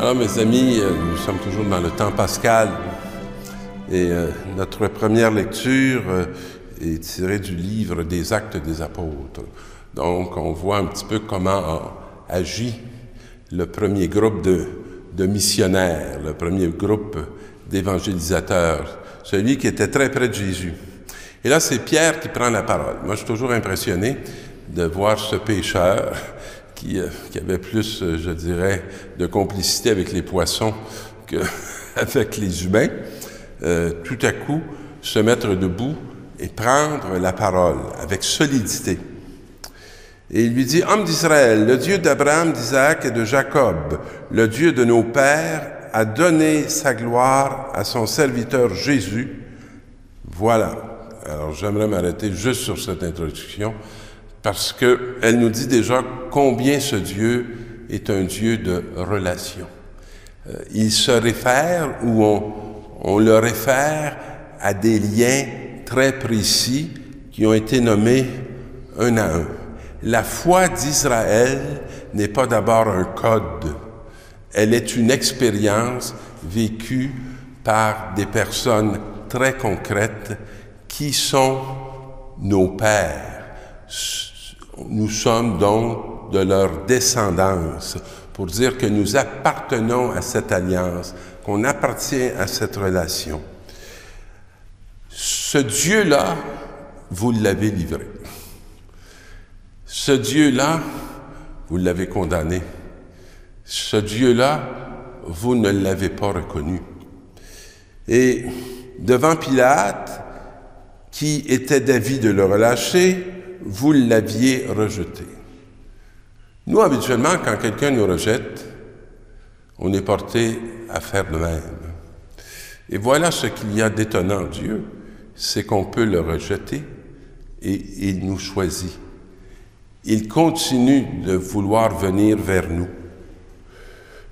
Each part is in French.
Alors, mes amis, nous sommes toujours dans le temps pascal et notre première lecture est tirée du livre des Actes des Apôtres. Donc, on voit un petit peu comment a agi le premier groupe de missionnaires, le premier groupe d'évangélisateurs, celui qui était très près de Jésus. Et là, c'est Pierre qui prend la parole. Moi, je suis toujours impressionné de voir ce pécheur qui avait plus, je dirais, de complicité avec les poissons qu'avec les humains, tout à coup se mettre debout et prendre la parole avec solidité. Et il lui dit, « Homme d'Israël, le Dieu d'Abraham, d'Isaac et de Jacob, le Dieu de nos pères, a donné sa gloire à son serviteur Jésus. » Voilà. Alors, j'aimerais m'arrêter juste sur cette introduction, parce qu'elle nous dit déjà combien ce Dieu est un Dieu de relation. Il se réfère, ou on le réfère à des liens très précis qui ont été nommés un à un. La foi d'Israël n'est pas d'abord un code, elle est une expérience vécue par des personnes très concrètes qui sont nos pères. Nous sommes donc de leur descendance, pour dire que nous appartenons à cette alliance, qu'on appartient à cette relation. Ce Dieu-là, vous l'avez livré. Ce Dieu-là, vous l'avez condamné. Ce Dieu-là, vous ne l'avez pas reconnu. Et devant Pilate, qui était d'avis de le relâcher, vous l'aviez rejeté. Nous, habituellement, quand quelqu'un nous rejette, on est porté à faire de même. Et voilà ce qu'il y a d'étonnant en Dieu, c'est qu'on peut le rejeter et il nous choisit. Il continue de vouloir venir vers nous.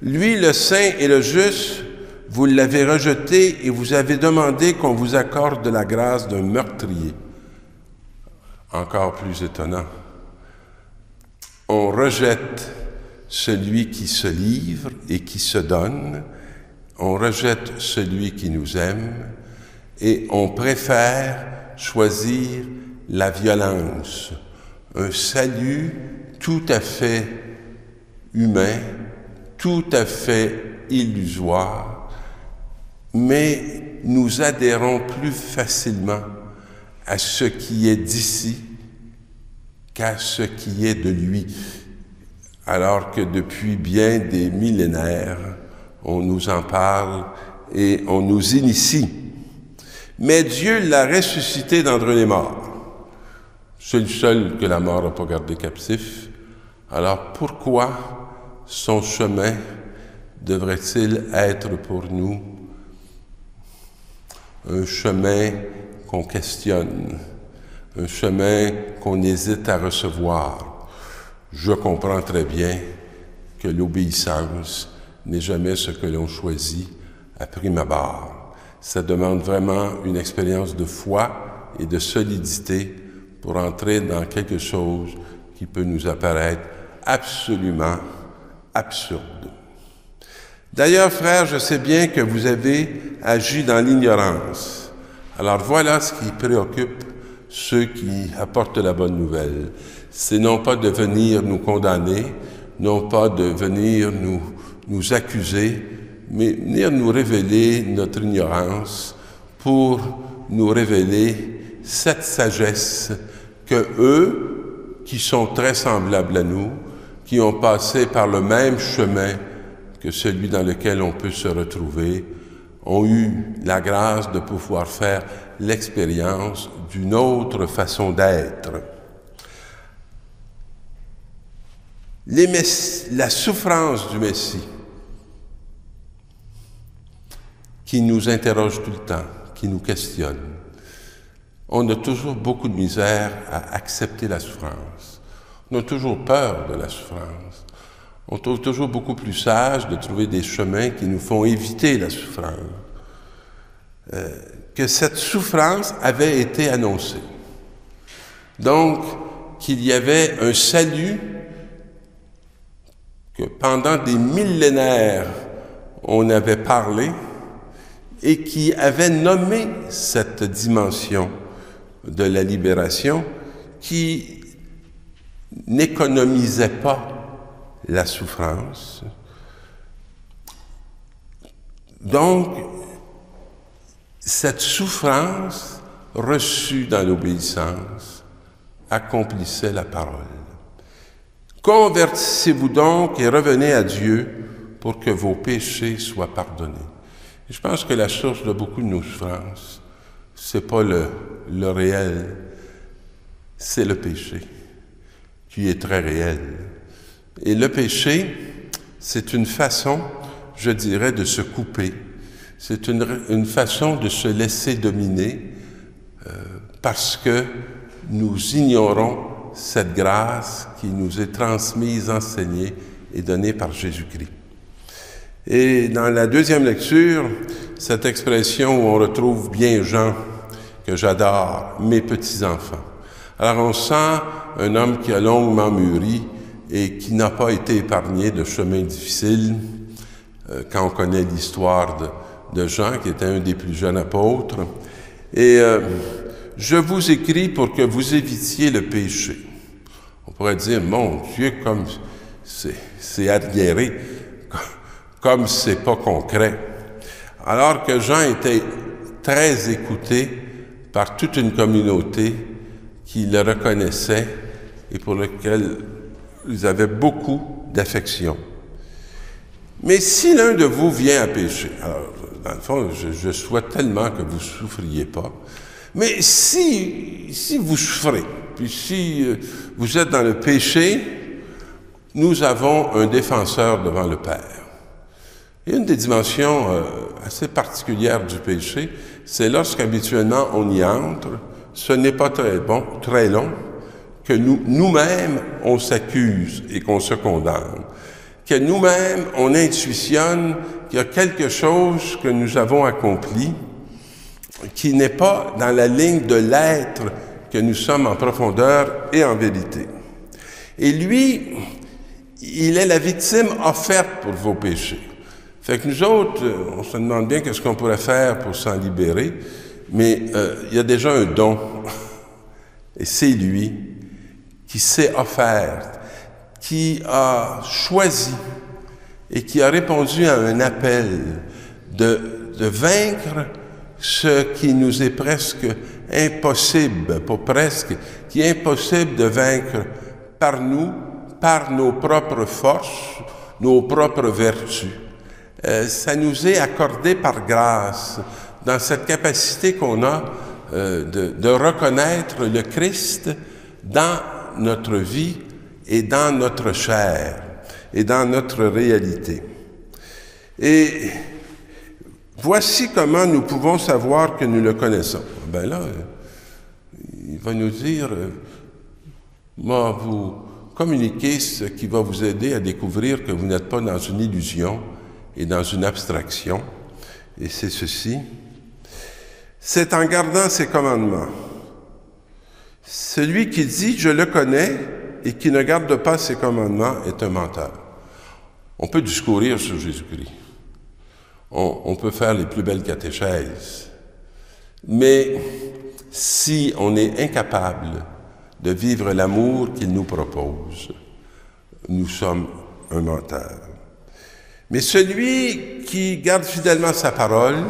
Lui, le saint et le juste, vous l'avez rejeté et vous avez demandé qu'on vous accorde la grâce d'un meurtrier. Encore plus étonnant. On rejette celui qui se livre et qui se donne. On rejette celui qui nous aime et on préfère choisir la violence. Un salut tout à fait humain, tout à fait illusoire, mais nous adhérons plus facilement à ce qui est d'ici qu'à ce qui est de lui, alors que depuis bien des millénaires, on nous en parle et on nous initie. Mais Dieu l'a ressuscité d'entre les morts. C'est le seul que la mort n'a pas gardé captif. Alors pourquoi son chemin devrait-il être pour nous un chemin qu'on questionne, un chemin qu'on hésite à recevoir? Je comprends très bien que l'obéissance n'est jamais ce que l'on choisit à prime abord. Ça demande vraiment une expérience de foi et de solidité pour entrer dans quelque chose qui peut nous apparaître absolument absurde. D'ailleurs, frères, je sais bien que vous avez agi dans l'ignorance. Alors voilà ce qui préoccupe ceux qui apportent la bonne nouvelle. C'est non pas de venir nous condamner, non pas de venir nous accuser, mais venir nous révéler notre ignorance pour nous révéler cette sagesse que eux, qui sont très semblables à nous, qui ont passé par le même chemin que celui dans lequel on peut se retrouver, ont eu la grâce de pouvoir faire l'expérience d'une autre façon d'être. La souffrance du Messie, qui nous interroge tout le temps, qui nous questionne. On a toujours beaucoup de misère à accepter la souffrance. On a toujours peur de la souffrance. On trouve toujours beaucoup plus sage de trouver des chemins qui nous font éviter la souffrance. Que cette souffrance avait été annoncée. Donc, qu'il y avait un salut que pendant des millénaires, on avait parlé et qui avait nommé cette dimension de la libération qui n'économisait pas la souffrance. Donc, cette souffrance reçue dans l'obéissance accomplissait la parole. Convertissez-vous donc et revenez à Dieu pour que vos péchés soient pardonnés. Et je pense que la source de beaucoup de nos souffrances, c'est pas le réel, c'est le péché, qui est très réel. Et le péché, c'est une façon, je dirais, de se couper. C'est une façon de se laisser dominer parce que nous ignorons cette grâce qui nous est transmise, enseignée et donnée par Jésus-Christ. Et dans la deuxième lecture, cette expression où on retrouve bien Jean, que j'adore, mes petits-enfants. Alors on sent un homme qui a longuement mûri et qui n'a pas été épargné de chemins difficiles. Quand on connaît l'histoire de Jean, qui était un des plus jeunes apôtres. Et je vous écris pour que vous évitiez le péché. On pourrait dire, mon Dieu, comme c'est arriéré, comme c'est pas concret. Alors que Jean était très écouté par toute une communauté qui le reconnaissait et pour laquelle ils avaient beaucoup d'affection. Mais si l'un de vous vient à pécher, alors dans le fond, je souhaite tellement que vous ne souffriez pas, mais si vous souffrez, puis si vous êtes dans le péché, nous avons un défenseur devant le Père. Et une des dimensions assez particulières du péché, c'est lorsqu'habituellement on y entre, ce n'est pas très long, que nous-mêmes, on s'accuse et qu'on se condamne. Que nous-mêmes, on intuitionne qu'il y a quelque chose que nous avons accompli qui n'est pas dans la ligne de l'être que nous sommes en profondeur et en vérité. Et lui, il est la victime offerte pour vos péchés. Fait que nous autres, on se demande bien qu'est-ce qu'on pourrait faire pour s'en libérer, mais il y a déjà un don, et c'est lui qui s'est offert, qui a choisi et qui a répondu à un appel de vaincre ce qui nous est presque impossible, pas presque, qui est impossible de vaincre par nous, par nos propres forces, nos propres vertus. Ça nous est accordé par grâce, dans cette capacité qu'on a de reconnaître le Christ dans notre vie et dans notre chair et dans notre réalité. Et voici comment nous pouvons savoir que nous le connaissons. Ben là, il va nous dire, moi, vous communiquez ce qui va vous aider à découvrir que vous n'êtes pas dans une illusion et dans une abstraction. Et c'est ceci. C'est en gardant ses commandements. Celui qui dit « je le connais » et qui ne garde pas ses commandements est un menteur. On peut discourir sur Jésus-Christ. On peut faire les plus belles catéchèses. Mais si on est incapable de vivre l'amour qu'il nous propose, nous sommes un menteur. Mais celui qui garde fidèlement sa parole,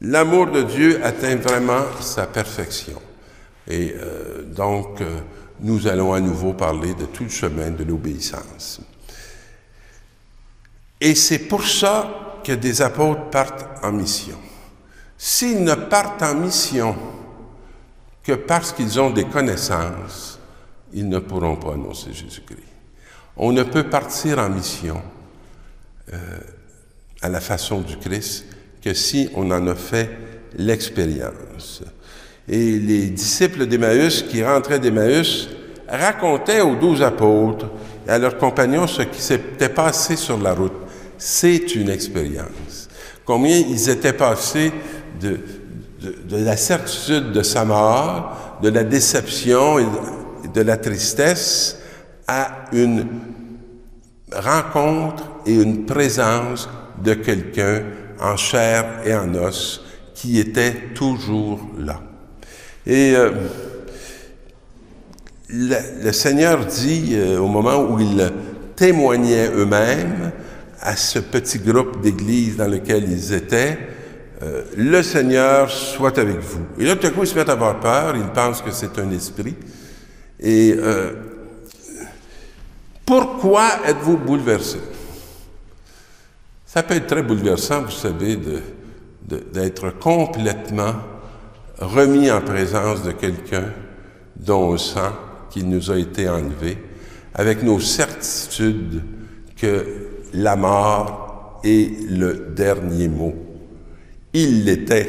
l'amour de Dieu atteint vraiment sa perfection. Et donc, nous allons à nouveau parler de tout le chemin de l'obéissance. Et c'est pour ça que des apôtres partent en mission. S'ils ne partent en mission que parce qu'ils ont des connaissances, ils ne pourront pas annoncer Jésus-Christ. On ne peut partir en mission à la façon du Christ que si on en a fait l'expérience. Et les disciples d'Emmaüs qui rentraient d'Emmaüs racontaient aux 12 apôtres et à leurs compagnons ce qui s'était passé sur la route. C'est une expérience. Combien ils étaient passés de la certitude de sa mort, de la déception et de la tristesse à une rencontre et une présence de quelqu'un en chair et en os qui était toujours là. Et le Seigneur dit, au moment où ils témoignaient eux-mêmes à ce petit groupe d'église dans lequel ils étaient, le Seigneur soit avec vous. Et là, tout à coup, ils se mettent à avoir peur, ils pensent que c'est un esprit. Et pourquoi êtes-vous bouleversés? Ça peut être très bouleversant, vous savez, d'être complètement remis en présence de quelqu'un dont on sent qu'il nous a été enlevé, avec nos certitudes que la mort est le dernier mot. Il l'était,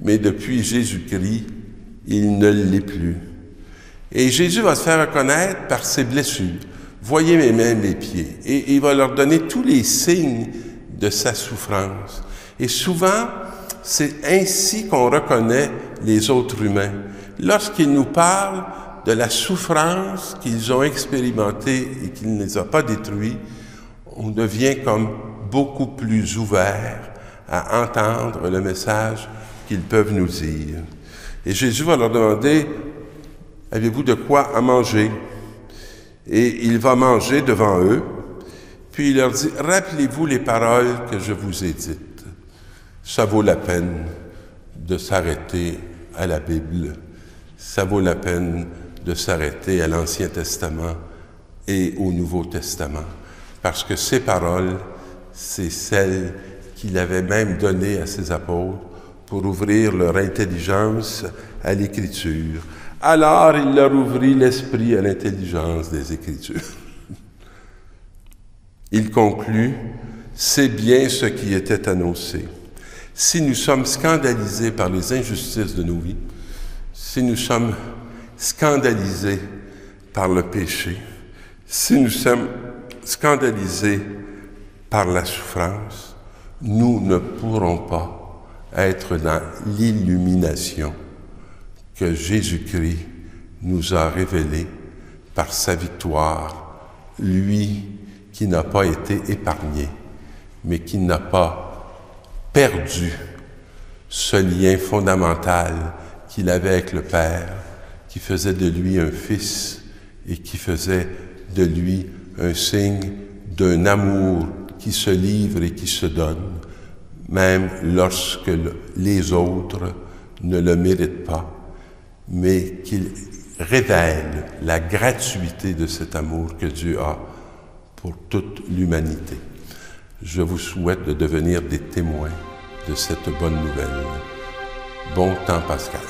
mais depuis Jésus-Christ, il ne l'est plus. Et Jésus va se faire reconnaître par ses blessures. Voyez mes mains, mes pieds. Et il va leur donner tous les signes de sa souffrance. Et souvent, c'est ainsi qu'on reconnaît les autres humains. Lorsqu'ils nous parlent de la souffrance qu'ils ont expérimentée et qu'il ne les a pas détruits, on devient comme beaucoup plus ouvert à entendre le message qu'ils peuvent nous dire. Et Jésus va leur demander, « Avez-vous de quoi à manger? » Et il va manger devant eux, puis il leur dit, « Rappelez-vous les paroles que je vous ai dites. » Ça vaut la peine de s'arrêter à la Bible. Ça vaut la peine de s'arrêter à l'Ancien Testament et au Nouveau Testament. Parce que ces paroles, c'est celles qu'il avait même données à ses apôtres pour ouvrir leur intelligence à l'Écriture. Alors, il leur ouvrit l'esprit à l'intelligence des Écritures. Il conclut, « C'est bien ce qui était annoncé. Si nous sommes scandalisés par les injustices de nos vies, si nous sommes scandalisés par le péché, si nous sommes scandalisés par la souffrance, nous ne pourrons pas être dans l'illumination que Jésus-Christ nous a révélée par sa victoire, lui qui n'a pas été épargné, mais qui n'a pas perdu ce lien fondamental qu'il avait avec le Père, qui faisait de lui un fils et qui faisait de lui un signe d'un amour qui se livre et qui se donne, même lorsque les autres ne le méritent pas, mais qu'il révèle la gratuité de cet amour que Dieu a pour toute l'humanité. Je vous souhaite de devenir des témoins de cette bonne nouvelle. Bon temps pascal.